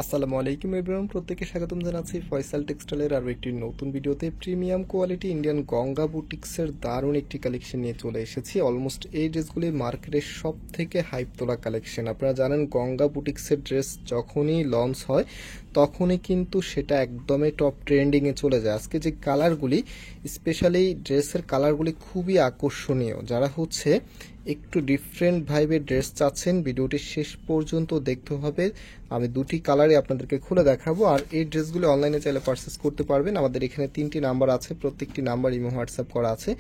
আসসালামু আলাইকুম এভরিওয়ান, প্রত্যেককে স্বাগতম জানাচ্ছি ফয়সাল টেক্সটাইলের আরও একটি নতুন ভিডিওতে। প্রিমিয়াম কোয়ালিটি ইন্ডিয়ান গঙ্গা বুটিক্সের দারুণ একটি কালেকশন নিয়ে চলে এসেছি। অলমোস্ট এই ড্রেসগুলি মার্কেটের সব থেকে হাইপ তোলা কালেকশন। আপনারা জানেন গঙ্গা বুটিক্সের ড্রেস যখনই লঞ্চ হয় তখনই কিন্তু সেটা একদমই টপ ট্রেন্ডিংয়ে চলে যায়। আজকে যে কালারগুলি, স্পেশালি ড্রেসের কালারগুলি খুবই আকর্ষণীয়। যারা একটু ডিফারেন্ট ভাইবের ড্রেস চাচ্ছেন, ভিডিওটি শেষ পর্যন্ত দেখতে হবে। আমি দুটি কালারই আপনাদেরকে খুলে দেখাবো। আর এই ড্রেসগুলো অনলাইনে চাইলে পারচেস করতে পারবেন। আমাদের এখানে 3টি নাম্বার আছে, প্রত্যেকটি নাম্বার ইমো হোয়াটসঅ্যাপ করা আছে।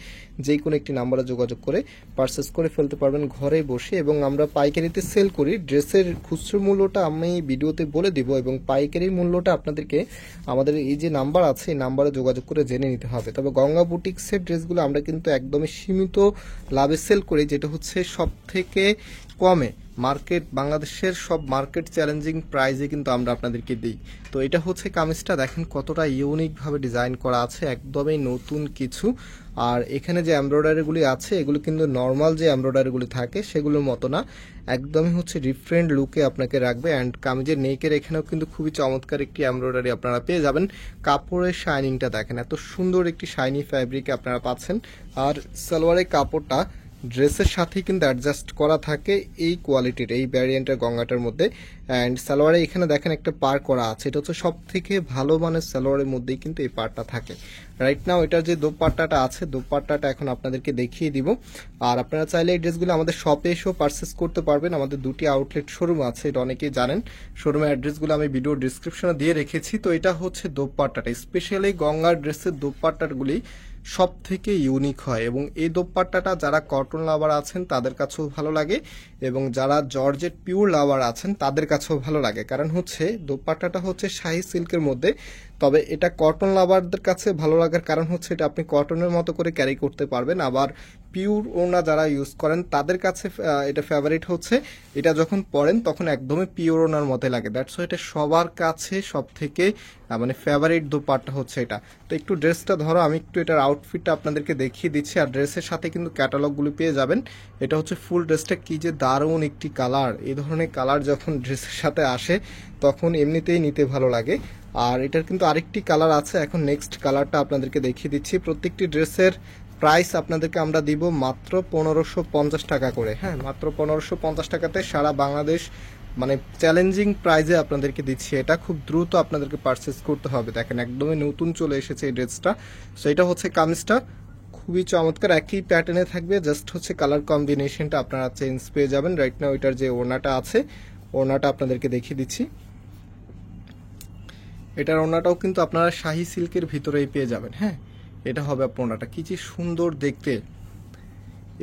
যে কোনো একটি নাম্বারে যোগাযোগ করে পারচেস করে ফেলতে পারবেন ঘরে বসে। এবং আমরা পাইকারিতে সেল করি। ড্রেসের খুচরো মূল্যটা আমি ভিডিওতে বলে দিব এবং পাইকারি মূল্যটা আপনাদেরকে আমাদের এই যে নাম্বার আছে এই নাম্বারে যোগাযোগ করে জেনে নিতে হবে। তবে গঙ্গা বুটিক্সের ড্রেসগুলো আমরা কিন্তু একদমই সীমিত লাভে সেল করি, যেটা সব থেকে কমে বাংলাদেশের সব মার্কেট চ্যালেঞ্জিং প্রাইসে কিন্তু আমরা আপনাদেরকে দিই। তো এটা কামিজটা দেখেন কতটা ইউনিক ভাবে ডিজাইন করা আছে, একদমই নতুন কিছু। আর এখানে যে এমব্রয়ডারিগুলি আছে এগুলো কিন্তু নর্মাল যে এমব্রয়ডারিগুলি থাকে সেগুলোর মতো না, একদমই ডিফারেন্ট লুকে আপনাকে রাখবে। অ্যান্ড কামিজের নেকের এখানেও কিন্তু খুবই চমৎকার একটি এমব্রয়ডারি আপনারা পেয়ে যাবেন। কাপড়ের শাইনিংটা দেখেন, এত সুন্দর একটি শাইনি ফ্যাব্রিক আপনারা পাচ্ছেন। আর সালোয়ারের কাপড়টা ড্রেসের সাথেই কিন্তু অ্যাডজাস্ট করা থাকে এই কোয়ালিটির, এই ভ্যারিয়েন্টের গঙ্গাটার মধ্যে। অ্যান্ড সালোয়ারে এখানে দেখেন একটা পার করা আছে, এটা সব থেকে ভালো মানের সালোয়ারের মধ্যেই কিন্তু এই পারটা থাকে। রাইট নাও এটার যে দোপাট্টাটা আছে, দোপাট্টাটা এখন আপনাদেরকে দেখিয়ে দিব। আর আপনারা চাইলে এই ড্রেসগুলো আমাদের শপে এসেও পারচেস করতে পারবেন। আমাদের দুটি আউটলেট শোরুম আছে, এটা অনেকেই জানেন। শোরুমের অ্যাড্রেসগুলো আমি ভিডিও ডিসক্রিপশনে দিয়ে রেখেছি। তো এটা দোপাট্টাটা, স্পেশালি গঙ্গার ড্রেসের দোপাট্টাগুলি সব থেকে ইউনিক হয়। এবং এই দোপাট্টাটা যারা কটন লাভার আছেন তাদের কাছেও ভালো লাগে এবং যারা জর্জেট পিওর লাভার আছেন তাদের কাছেও ভালো লাগে। কারণ দোপাট্টাটা শাহি সিল্কের মধ্যে, তবে এটা কটন লাভারদের কাছে ভালো লাগার কারণ এটা আপনি কটনের মতো করে ক্যারি করতে পারবেন। আবার পিওর ওড়না যারা ইউজ করেন তাদের কাছে এটা ফেভারিট এটা যখন পরেন তখন একদমই পিওর ওড়নার মতো লাগে। দ্যাটস এটা সবার কাছে সব থেকে ফেভারিট দোপাট্টা এটা। তো একটু ড্রেসটা ধরো, আমি একটু এটার আউটফিটটা আপনাদেরকে দেখিয়ে দিচ্ছি। আর ড্রেসের সাথে কিন্তু ক্যাটালগুলো পেয়ে যাবেন। এটা ফুল ড্রেসটা কি যে দারুণ একটি কালার। এই ধরনের কালার যখন ড্রেসের সাথে আসে তখন এমনিতেই নিতে ভালো লাগে। আর এটার কিন্তু আরেকটি কালার আছে, এখন নেক্সট কালারটা আপনাদেরকে দেখিয়ে দিচ্ছি। প্রত্যেকটি ড্রেসের প্রাইস আপনাদেরকে আমরা দিব মাত্র 1550 টাকা করে। হ্যাঁ, মাত্র 1550 টাকাতে সারা বাংলাদেশ চ্যালেঞ্জিং প্রাইজে আপনাদেরকে দিচ্ছি। এটা খুব দ্রুত আপনাদেরকে পারচেস করতে হবে। দেখেন একদমই নতুন চলে এসেছে এই ড্রেসটা। সো এটা কামিজটা খুবই চমৎকার, একই প্যাটার্নে থাকবে, জাস্ট কালার কম্বিনেশনটা আপনারা চেঞ্জ পেয়ে যাবেন। রাইট নাও এটার যে ওড়নাটা আছে, ওড়নাটা আপনাদেরকে দেখিয়ে দিচ্ছি। এটার ওড়নাটাও কিন্তু আপনারা শাহি সিল্কের ভিতরেই পেয়ে যাবেন। হ্যাঁ, এটা হবে আপনার ওড়নাটা, কি যে সুন্দর দেখতে।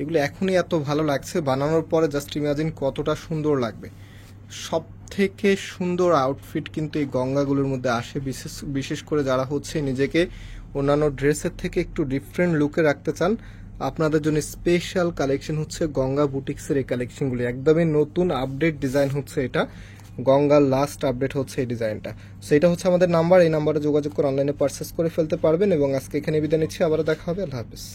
এগুলো এখনই এত ভালো লাগছে, বানানোর পরে জাস্ট ইমাজিন কতটা সুন্দর লাগবে। সব থেকে সুন্দর আউটফিট কিন্তু এই গঙ্গাগুলোর মধ্যে আসে, বিশেষ করে যারা নিজেকে অন্যান্য ড্রেসের থেকে একটু ডিফারেন্ট লুকে রাখতে চান। আপনাদের জন্য স্পেশাল কালেকশন গঙ্গা বুটিক্সের এই কালেকশনগুলি। একদমই নতুন আপডেট ডিজাইন এটা, গঙ্গার লাস্ট আপডেট এই ডিজাইনটা। সো এটা আমাদের নাম্বার, এই নাম্বারে যোগাযোগ করে অনলাইনে পারচেস করে ফেলতে পারবেন। এবং আজকে এখানে বিদায় নিচ্ছি, আবার দেখা হবে। আল্লাহ হাফেজ।